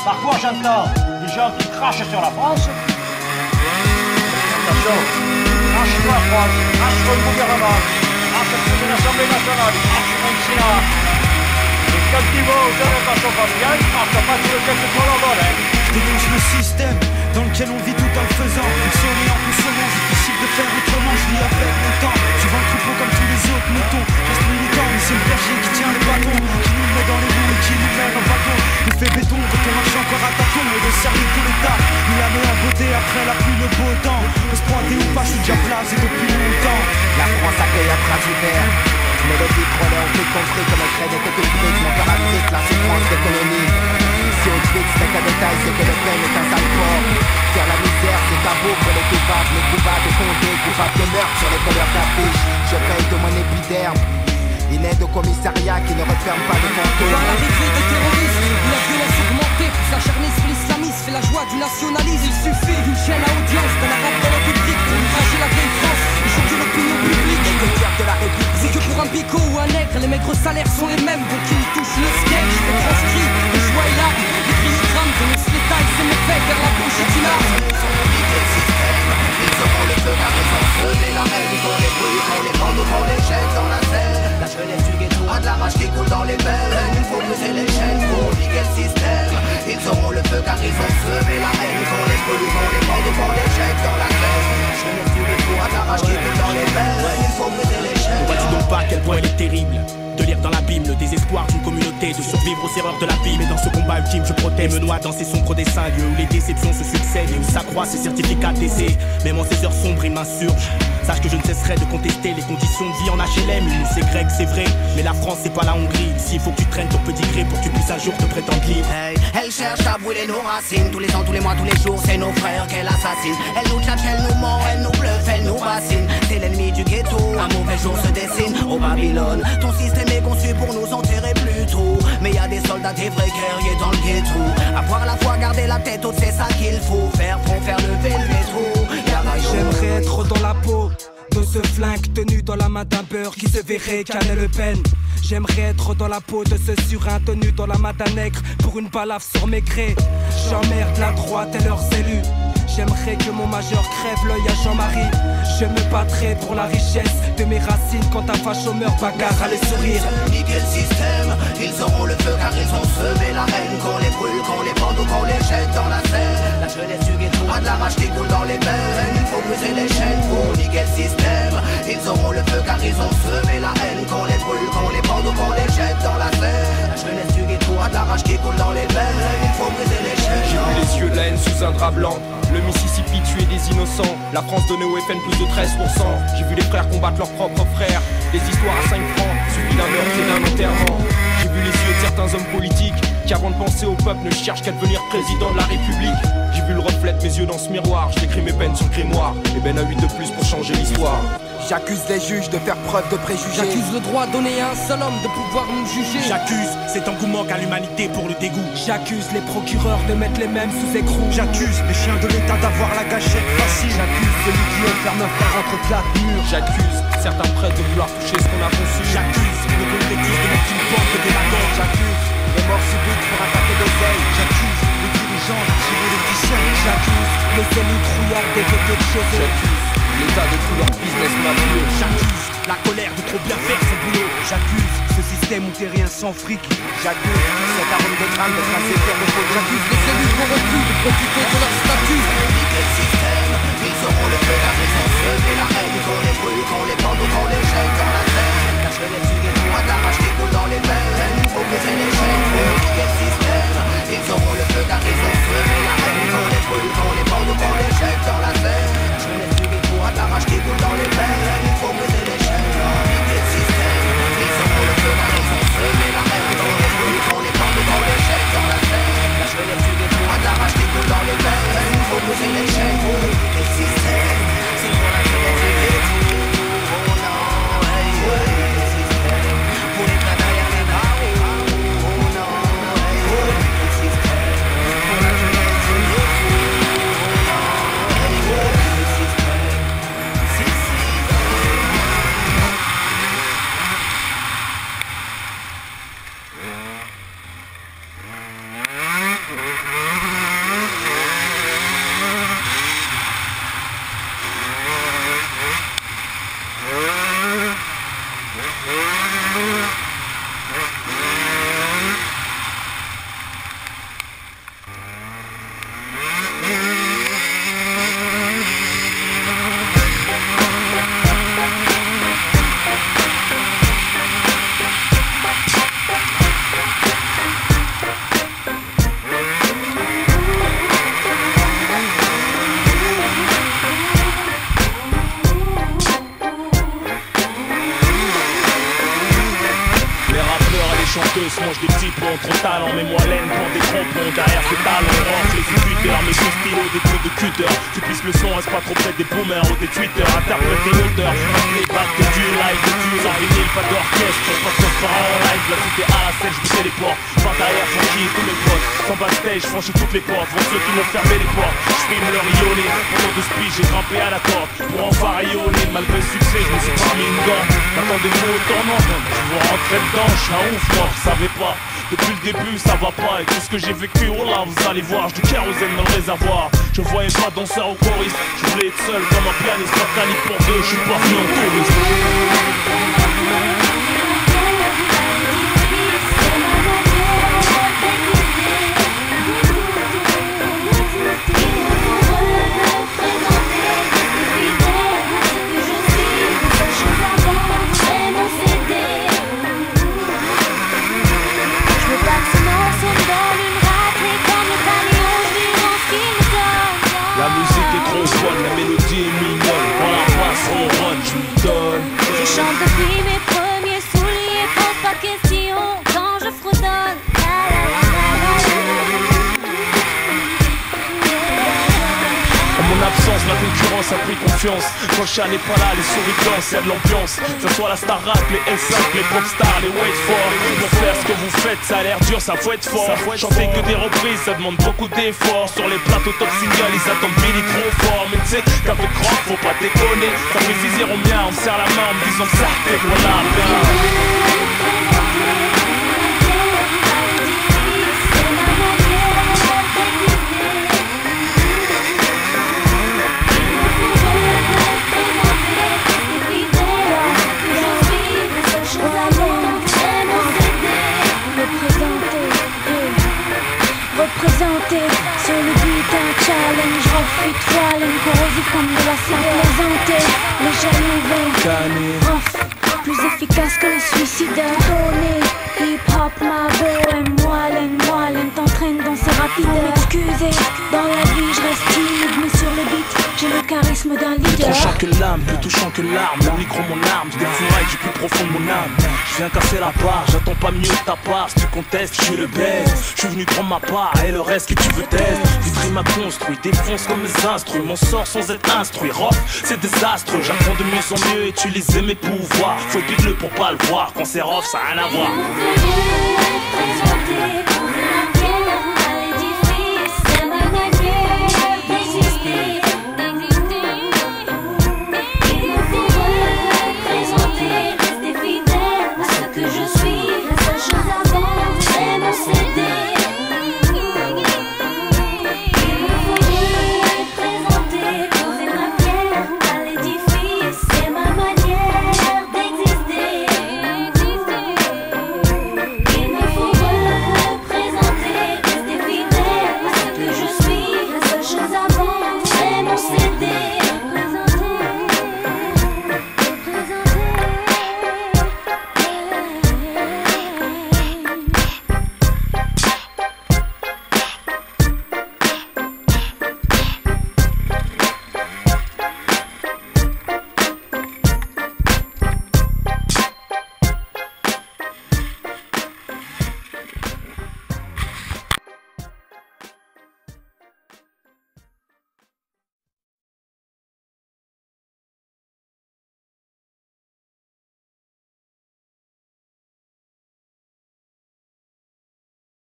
Parfois j'entends des gens qui crachent sur la France. Attention, crache sur la France, crache sur le gouvernement, crache sur l'Assemblée nationale, crache sur le Sénat. Et quand ils vont aux orientations familiales, ils crachent pas sur le quelque collaborent. Je dénonce le système dans lequel on vit tout en le faisant. Fonctionner en consommant, difficile de faire autrement. Je vis avec mon temps, je vends le troupeau comme tous les autres moutons. Reste militant, mais c'est le berger qui tient le bâton, qui nous met dans les roues et qui nous mène en bateau. Nous fait béton quand on marche encore à tâtons. Et de servir tout l'État, nous la met en beauté après la pluie, le beau temps. On se pointer ou pas, je suis déjà blasé depuis longtemps. La France accueille à bras ouverts. Mélodie trollée, on peut construire comme un trait de quelques frites. Mon cœur afrique, la souffrance d'économie. Si on twitch, c'est qu'un détail, c'est que le peine est un sale corps. Faire la misère, c'est tabou pour les coupables. Les coupables de condé, coupables de meurtre sur les couleurs d'affiches. Je paye de mon épiderme. Une aide au commissariat qui ne referme pas de fantômes. Dans l'arrivée des terroristes, la violence augmentée, puis s'acharnisme, l'islamisme fait la joie du nationalisme. Il suffit d'une chaîne à audience, d'un arabe dans la public pour outrager la vieille France et choquer l'opinion publique. De la République. C'est que pour un bigot ou un nègre, les maigres salaires sont les mêmes, donc ils touchent le sketch. Les transcrits, les joies et larmes, les cris et drames, dénoncent les tailles, c'est mes faits vers la bouche et d'une arme. Ils auront le feu car ils ont semé la haine. Ils vont les brûler, qu'on les vende ou qu'on les jette dans la Seine. La jeunesse du ghetto a de la rage qui coule dans les veines. Il faut briser les chaînes pour niquer le système. Ils auront le feu car ils ont semé la haine. Qu'on les brûle, qu'on les vende ou qu'on les jette dans la Seine. La jeunesse du ghetto a de la rage qui coule dans les veines. Il faut briser les chaînes. Ne vois-tu donc pas à quel point elle est terrible de lire dans l'abîme le désespoir d'une communauté, de survivre aux erreurs de la vie. Mais dans ce combat ultime, je protège, me noie dans ces sombres dessins, lieux où les déceptions se succèdent et où s'accroissent ces certificats d'essai. Même en ces heures sombres, il m'insurge. Sache que je ne cesserai de contester les conditions de vie en HLM. Nous c'est grec, c'est vrai, mais la France c'est pas la Hongrie. Ici il faut que tu traînes ton petit gré pour que tu puisses un jour te prétendre libre. Hey, elle cherche à brûler nos racines. Tous les ans, tous les mois, tous les jours, c'est nos frères qu'elle assassine. Elle nous tchatche, elle nous ment, elle nous bluffe, elle nous bassine. C'est l'ennemi du ghetto, un mauvais jour se dessine au Babylone. Ton système est conçu pour nous enterrer plus tôt. Mais y a des soldats, des vrais guerriers dans le ghetto. Avoir la foi, garder la tête haute, c'est ça qu'il faut faire pour faire lever le métro. J'aimerais être dans la peau de ce flingue tenu dans la main d'un beurre qui se verrait canner Le Pen. J'aimerais être dans la peau de ce surin tenu dans la main d'un nègre pour une balafre sur mes grès. J'emmerde la droite et leurs élus. J'aimerais que mon majeur crève l'œil à Jean-Marie. Je me battrai pour la richesse de mes racines quand un facho meurt, bagarre à les sourires. Niquer le système, ils auront le feu car ils ont semé la haine. Qu'on les brûle, qu'on les vende ou qu'on les jette dans la Seine. La jeunesse du ghetto a de la rage qui coule dans les veines. Il faut briser les chaînes pour niquer le système. Ils auront le feu car ils ont semé la haine. Qu'on les brûle, qu'on les vende ou qu'on les jette dans la Seine. La jeunesse du ghetto a de la rage qui coule dans les veines. Il faut briser les chaînes. J'ai vu les yeux de la haine sous un drap blanc. Le Mississippi tuer des innocents. La France donnait au FN plus de 13%. J'ai vu les frères combattre leurs propres frères. Des histoires à 5 francs, suivies d'un meurtre et d'un enterrement. J'ai vu les yeux de certains hommes politiques qui avant de penser au peuple ne cherchent qu'à devenir président de la République. J'ai vu le reflet de mes yeux dans ce miroir. J'écris mes peines sur le grimoire. Et ben à 8 de plus pour changer l'histoire. J'accuse les juges de faire preuve de préjugés. J'accuse le droit donné à un seul homme de pouvoir nous juger. J'accuse cet engouement qu'a l'humanité pour le dégoût. J'accuse les procureurs de mettre les mêmes sous écrou. J'accuse les chiens de l'État d'avoir la gâchette facile. J'accuse celui qui enferme un frère entre quatre murs. J'accuse certains prêtres de vouloir toucher ce qu'on a conçu. J'accuse le concrétisme de mettre une porte de la gorge. J'accuse les morts subites pour attaquer des ailes. J'accuse les dirigeants de tirer les ficelles. J'accuse les élus trouillards d'éviter de chez eux. J'accuse l'état de tout leur business mafieux. J'accuse la colère de trop bien faire son boulot. J'accuse ce système où t'es rien sans fric. J'accuse cet arôme de crâne de tracer faire de faux. J'accuse les élus corrompus de profiter de leur statut. Niquer le système, ils auront le feu car ils ont semé la haine. Qu'on les brûle, qu'on les vende ou qu'on les jette dans la Seine. La jeunesse du ghetto a de la rage qui coule dans les veines. Il faut briser les chaînes pour niquer le système. Ils auront le feu car ils ont semé la haine. Qu'on les brûle, qu'on les vende ou qu'on les jette dans la Seine. La jeunesse du ghetto a de la rage qui coule dans les veines. Il faut briser les chaînes pour niquer le système. Ils auront le feu car ils ont semé la haine. Qu'on les brûle, qu'on les vende ou qu'on les jette dans la Seine. La jeunesse du ghetto a de la rage qui coule dans les veines. Il faut briser les chaînes pour niquer le système. C'est pour la jeunesse du ghetto. Oh non, hey. chanteuse mange des petits plombs, trop talent, mais moi laine pour des crampons. Derrière ces talons, range les écouteurs, mes coups stylos, des coups de cutter. Tu pisses le son, reste pas trop près des boomers ou des tweeters. Interprète tes auteurs, les bacs que du live, de tu en vinyle, pas d'orchestre, pas de transparent en live. La cité à la scène, je bougeais les portes. Par derrière, tranquille, tous mes potes. Sans backstage, franchis toutes les portes. Vont ceux qui m'ont fermé les portes. Je filme leur rayonner. Pendant 2 speeches, j'ai grimpé à la corde. Pour enfin rayonner, malgré le succès, je me suis pas mis une dent. Attendez-vous au tournant, je vous rentrer dedans, je suis un ouf, moi, vous savez pas. Depuis le début, ça va pas. Et tout ce que j'ai vécu, oh là, vous allez voir, j'ai du kérosène dans le réservoir. Je voyais pas danseur ou choriste. Je voulais être seul comme un pianiste, pas calibre pour 2, je suis pas venu en touriste. La musique est trop bonne, la mélodie est mignonne. Quand la basse ronronne, je lui donne. Je chante depuis mes premiers souliers, pose pas question quand je fredonne. En mon absence, la concurrence a pris confiance. Quand Chat n'est pas là, les souris dansent, y'a de l'ambiance. Que ce soit la star rap, les S5, les popstars, les wait for. Pour faire ce que vous faites, ça a l'air dur, ça faut être fort. Chanter que des reprises, ça demande beaucoup d'efforts. Sur les plateaux top single, ils attendent Billy trop fort. Mais tu sais qu'avec rock, faut pas déconner. Ça fait 6 au mien, on me serre la main en me disant ça, t'es voilà, bien. Représenté sur le but un challenge, refit toile, corrosif comme de la cire plaisanté. Les jaloux vont plus efficace que les suicidaires. Donné, hip-hop, Mabo, moi l'aime t'entraîne dans ces rapides. M'excuser, dans la vie je reste timide, mais sur le beat, j'ai le charisme d'un leader. Plus tranchant que l'âme, plus touchant que l'arme. Le micro mon arme, je défouraille du plus profond de mon âme. Je viens casser la barre, j'attends pas mieux de ta part. Si tu contestes, je suis le baise. Je suis venu prendre ma part et le reste que tu veux taire. Vitry m'a construit, défonce comme les instruits. Mon sort sans être instruit, rock, c'est désastreux. J'apprends de mieux en mieux, utiliser mes pouvoirs. Faut épiler pour pas le voir, quand c'est rough, ça a rien à voir. Que je suis, la seule chose à faire, c'est mon CD.